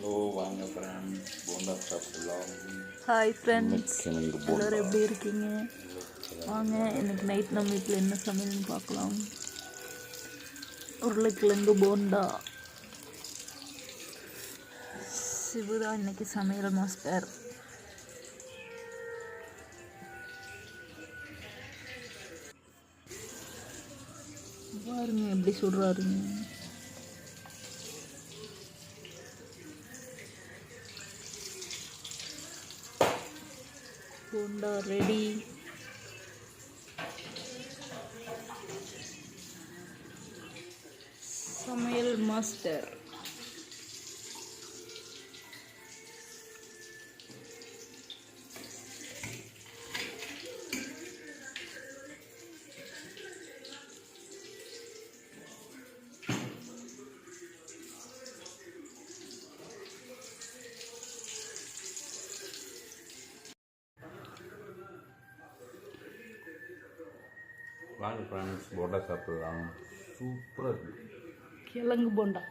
Hello வாங்க friends, bonda சாப்பிடலாம். Hi friends, எல்லோரும் எப்படி இருக்கீங்க? வாங்க இன்றைக்கி நைட் நம்ம வீட்டில் என்ன சமையல்னு பார்க்கலாம். உருளைக்கிழங்கு போண்டா. சிவுதான் இன்றைக்கி சமையல் மாஸ்டர். பாருங்க எப்படி சொல்கிறாருங்க. போண்டா ரெடி. சமையல் மாஸ்டர். வாங்க ஃப்ரெண்ட்ஸ், போண்டா சாப்பிடலாம். சூப்பராக இருக்குது. கிழங்கு போண்டா.